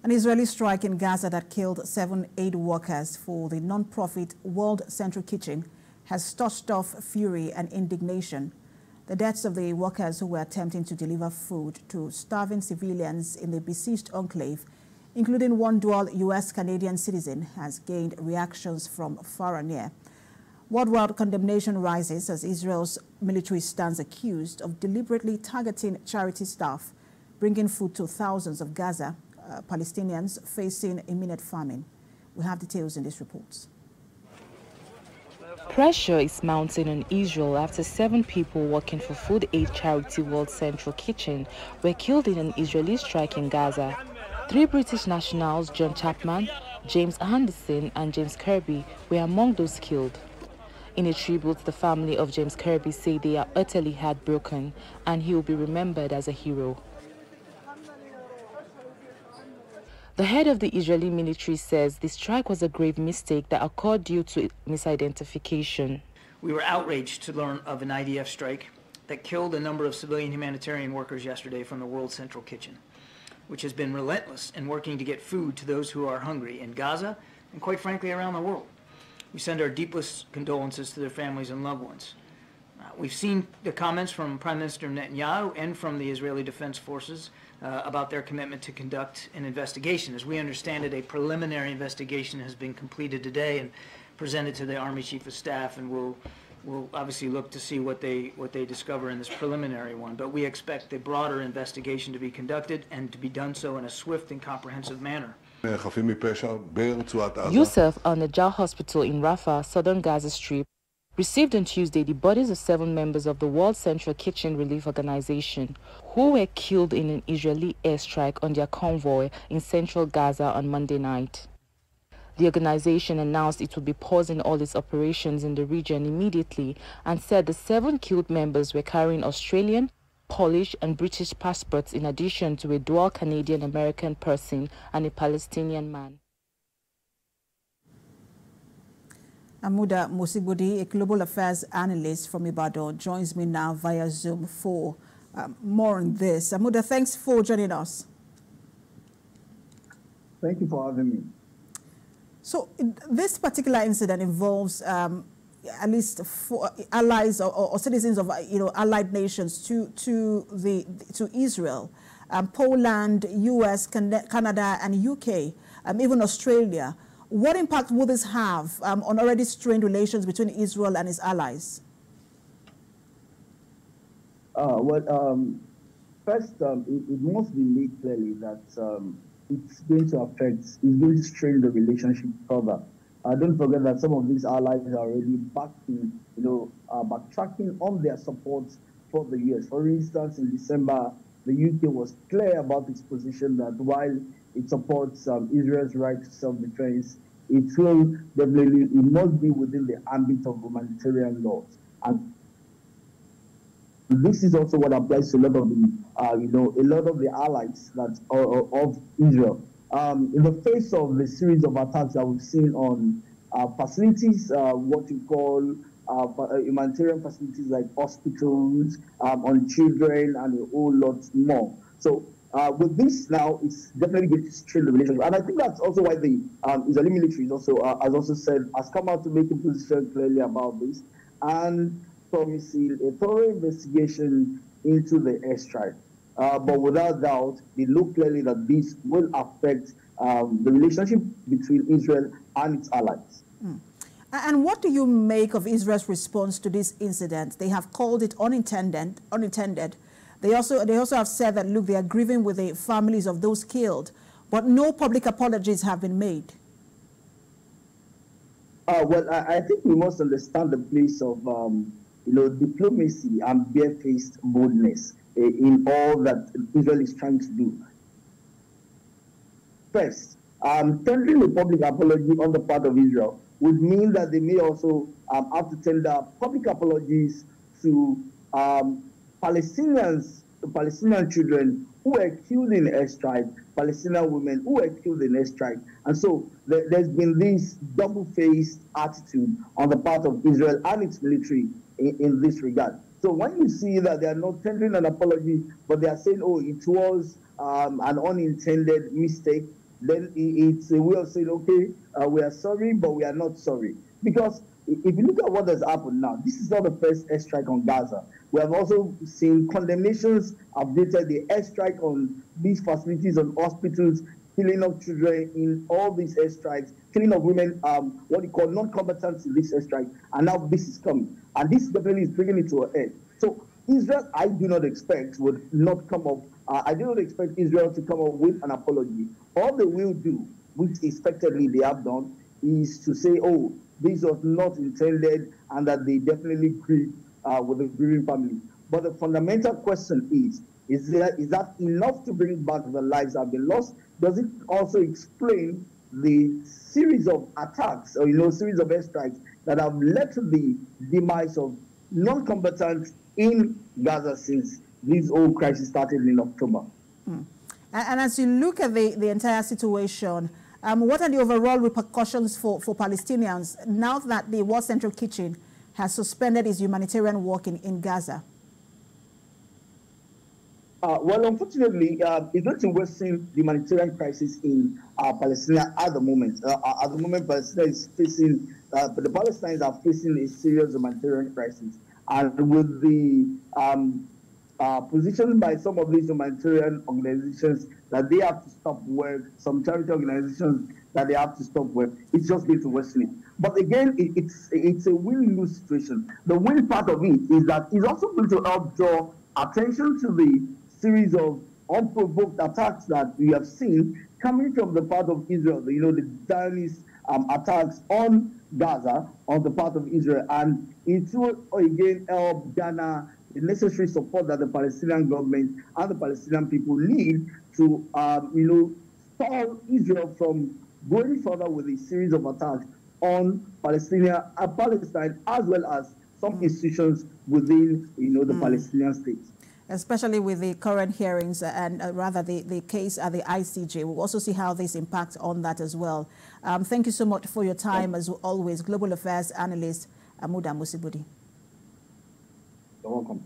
An Israeli strike in Gaza that killed 7 aid workers for the non-profit World Central Kitchen has touched off fury and indignation. The deaths of the workers who were attempting to deliver food to starving civilians in the besieged enclave, including one dual U.S.-Canadian citizen, has gained reactions from far and near. Worldwide condemnation rises as Israel's military stands accused of deliberately targeting charity staff, bringing food to thousands of Gaza Palestinians facing imminent famine. We have details in this report. Pressure is mounting on Israel after 7 people working for food aid charity World Central Kitchen were killed in an Israeli strike in Gaza. 3 British nationals, John Chapman, James Anderson and James Kirby, were among those killed. In a tribute, the family of James Kirby say they are utterly heartbroken and he will be remembered as a hero. The head of the Israeli military says the strike was a grave mistake that occurred due to misidentification. We were outraged to learn of an IDF strike that killed a number of civilian humanitarian workers yesterday from the World Central Kitchen, which has been relentless in working to get food to those who are hungry in Gaza and, quite frankly, around the world. We send our deepest condolences to their families and loved ones. We've seen the comments from Prime Minister Netanyahu and from the Israeli Defense Forces about their commitment to conduct an investigation. As we understand it, a preliminary investigation has been completed today and presented to the Army Chief of Staff, and we'll obviously look to see what they discover in this preliminary one. But we expect a broader investigation to be conducted and to be done so in a swift and comprehensive manner. Youssef al-Najjar Hospital in Rafah, southern Gaza Strip, received on Tuesday the bodies of 7 members of the World Central Kitchen Relief Organization who were killed in an Israeli airstrike on their convoy in central Gaza on Monday night. The organization announced it would be pausing all its operations in the region immediately and said the 7 killed members were carrying Australian, Polish and British passports in addition to a dual Canadian-American person and a Palestinian man. Amuda Musigudi, a global affairs analyst from Ibadan, joins me now via Zoom for more on this. Amuda, thanks for joining us. Thank you for having me. So this particular incident involves at least 4 allies or citizens of allied nations to Israel, Poland, US, Canada, and UK, even Australia. What impact will this have on already strained relations between Israel and its allies? First, it must be made clearly that it's going to strain the relationship further. Don't forget that some of these allies are already backtracking on their support for the US. For instance, in December, the UK was clear about its position that while it supports Israel's right to self-defense, it must be within the ambit of humanitarian laws. And this is also what applies to a lot of the allies that of Israel. In the face of the series of attacks that we've seen on facilities, what you call humanitarian facilities like hospitals, on children, and a whole lot more. So with this now, it's definitely going to strain the relationship. And I think that's also why the Israeli military has come out to make a position clearly about this and promising a thorough investigation into the airstrike. But without doubt, they look clearly that this will affect the relationship between Israel and its allies. And what do you make of Israel's response to this incident? They have called it unintended. They also have said that, look, they are grieving with the families of those killed, but no public apologies have been made. Well, I think we must understand the place of diplomacy and barefaced boldness in all that Israel is trying to do. First, tendering a public apology on the part of Israel would mean that they may also have to tender public apologies to Palestinian children who were killed in airstrike, Palestinian women who were killed in airstrike. And so there's been this double-faced attitude on the part of Israel and its military in this regard. So when you see that they are not tendering an apology, but they are saying, oh, it was an unintended mistake, then it's a way of saying, okay, we are sorry, but we are not sorry. Because if you look at what has happened now, this is not the first airstrike on Gaza. We have also seen condemnations updated, the airstrike on these facilities, on hospitals, killing of children in all these airstrikes, killing of women, what you call non-combatants in this airstrike, and now this is coming. And this definitely is bringing it to a end. So Israel, I do not expect, would not come up. I do not expect Israel to come up with an apology. All they will do, which expectedly they have done, is to say, oh, this was not intended, and that they definitely grieve with the grieving family. But the fundamental question is that enough to bring back the lives that have been lost? Does it also explain the series of attacks, or series of airstrikes that have led to the demise of non-combatants in Gaza since this whole crisis started in October? And as you look at the entire situation, what are the overall repercussions for Palestinians now that the World Central Kitchen has suspended its humanitarian work in Gaza? Well, unfortunately, it's not worsening the humanitarian crisis in Palestine at the moment. At the moment, Palestine is facing, the Palestinians are facing a serious humanitarian crisis. And with the position by some of these humanitarian organizations that they have to stop work, some charity organizations that they have to stop work, it's just going to worsen it. But again, it's a win-lose situation. The win part of it is that it's also going to help draw attention to the series of unprovoked attacks that we have seen coming from the part of Israel, the Zionist attacks on Gaza on the part of Israel. And it will again help garner the necessary support that the Palestinian government and the Palestinian people need to, stall Israel from going further with a series of attacks on Palestine, as well as some institutions within, the Palestinian state. Especially with the current hearings and rather the case at the ICJ. We'll also see how this impacts on that as well. Thank you so much for your time, as always, Global Affairs Analyst Amuda Musibudi. You're welcome.